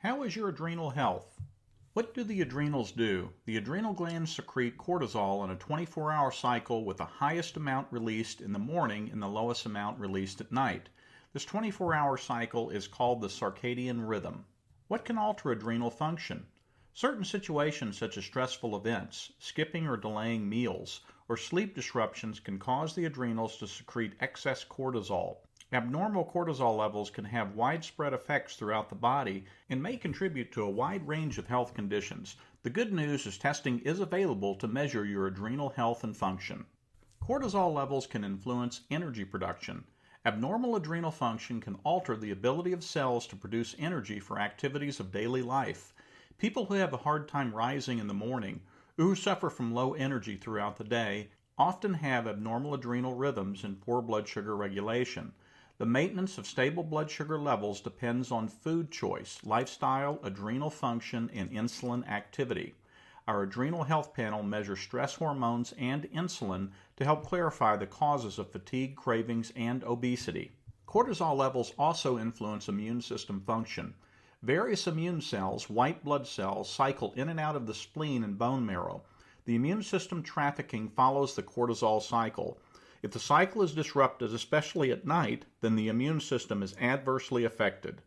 How is your adrenal health? What do the adrenals do? The adrenal glands secrete cortisol in a 24-hour cycle with the highest amount released in the morning and the lowest amount released at night. This 24-hour cycle is called the circadian rhythm. What can alter adrenal function? Certain situations such as stressful events, skipping or delaying meals, or sleep disruptions can cause the adrenals to secrete excess cortisol. Abnormal cortisol levels can have widespread effects throughout the body and may contribute to a wide range of health conditions. The good news is testing is available to measure your adrenal health and function. Cortisol levels can influence energy production. Abnormal adrenal function can alter the ability of cells to produce energy for activities of daily life. People who have a hard time rising in the morning or who suffer from low energy throughout the day often have abnormal adrenal rhythms and poor blood sugar regulation. The maintenance of stable blood sugar levels depends on food choice, lifestyle, adrenal function, and insulin activity. Our adrenal health panel measures stress hormones and insulin to help clarify the causes of fatigue, cravings, and obesity. Cortisol levels also influence immune system function. Various immune cells, white blood cells, cycle in and out of the spleen and bone marrow. The immune system trafficking follows the cortisol cycle. If the cycle is disrupted, especially at night, then the immune system is adversely affected.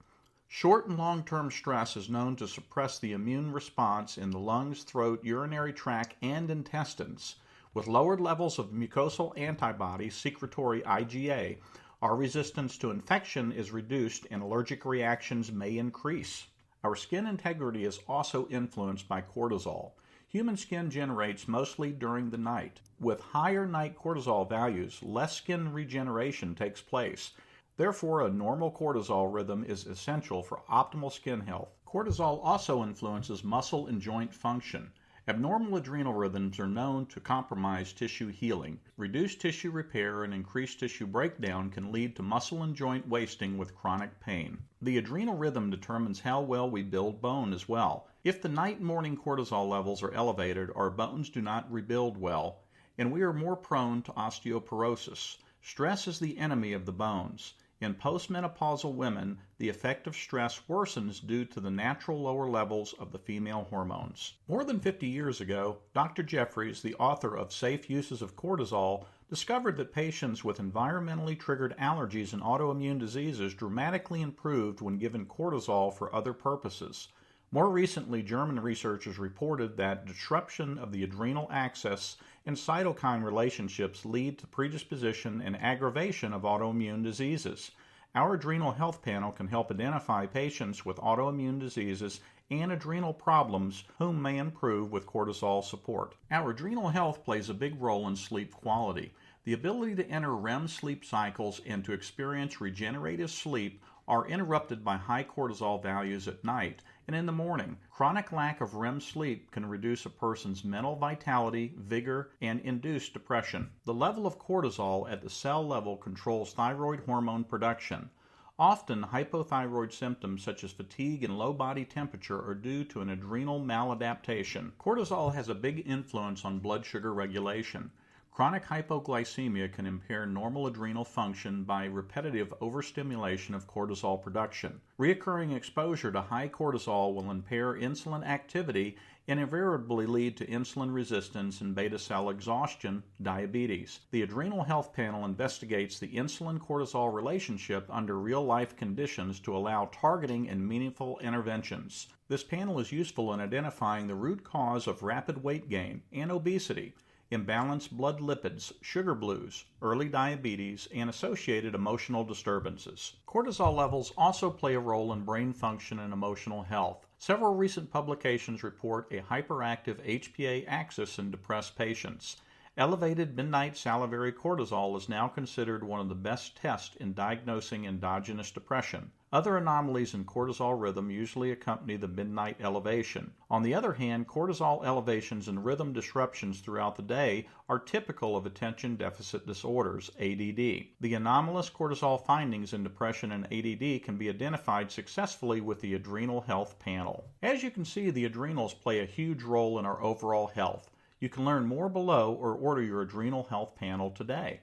Short and long-term stress is known to suppress the immune response in the lungs, throat, urinary tract, and intestines. With lowered levels of mucosal antibodies, secretory IgA, our resistance to infection is reduced and allergic reactions may increase. Our skin integrity is also influenced by cortisol. Human skin generates mostly during the night. With higher night cortisol values, less skin regeneration takes place. Therefore, a normal cortisol rhythm is essential for optimal skin health. Cortisol also influences muscle and joint function. Abnormal adrenal rhythms are known to compromise tissue healing. Reduced tissue repair and increased tissue breakdown can lead to muscle and joint wasting with chronic pain. The adrenal rhythm determines how well we build bone as well. If the night and morning cortisol levels are elevated, our bones do not rebuild well, and we are more prone to osteoporosis. Stress is the enemy of the bones. In postmenopausal women, the effect of stress worsens due to the natural lower levels of the female hormones. More than 50 years ago, Dr. Jeffries, the author of Safe Uses of Cortisol, discovered that patients with environmentally triggered allergies and autoimmune diseases dramatically improved when given cortisol for other purposes. More recently, German researchers reported that disruption of the adrenal axis and cytokine relationships lead to predisposition and aggravation of autoimmune diseases. Our adrenal health panel can help identify patients with autoimmune diseases and adrenal problems whom may improve with cortisol support. Our adrenal health plays a big role in sleep quality. The ability to enter REM sleep cycles and to experience regenerative sleep are interrupted by high cortisol values at night and in the morning. Chronic lack of REM sleep can reduce a person's mental vitality, vigor, and induce depression. The level of cortisol at the cell level controls thyroid hormone production. Often, hypothyroid symptoms such as fatigue and low body temperature are due to an adrenal maladaptation. Cortisol has a big influence on blood sugar regulation. Chronic hypoglycemia can impair normal adrenal function by repetitive overstimulation of cortisol production. Reoccurring exposure to high cortisol will impair insulin activity and invariably lead to insulin resistance and beta cell exhaustion, diabetes. The Adrenal Health Panel investigates the insulin-cortisol relationship under real-life conditions to allow targeting and meaningful interventions. This panel is useful in identifying the root cause of rapid weight gain and obesity, imbalanced blood lipids, sugar blues, early diabetes, and associated emotional disturbances. Cortisol levels also play a role in brain function and emotional health. Several recent publications report a hyperactive HPA axis in depressed patients. Elevated midnight salivary cortisol is now considered one of the best tests in diagnosing endogenous depression. Other anomalies in cortisol rhythm usually accompany the midnight elevation. On the other hand, cortisol elevations and rhythm disruptions throughout the day are typical of attention deficit disorders, ADD. The anomalous cortisol findings in depression and ADD can be identified successfully with the Adrenal Health Panel. As you can see, the adrenals play a huge role in our overall health. You can learn more below or order your Adrenal Health Panel today.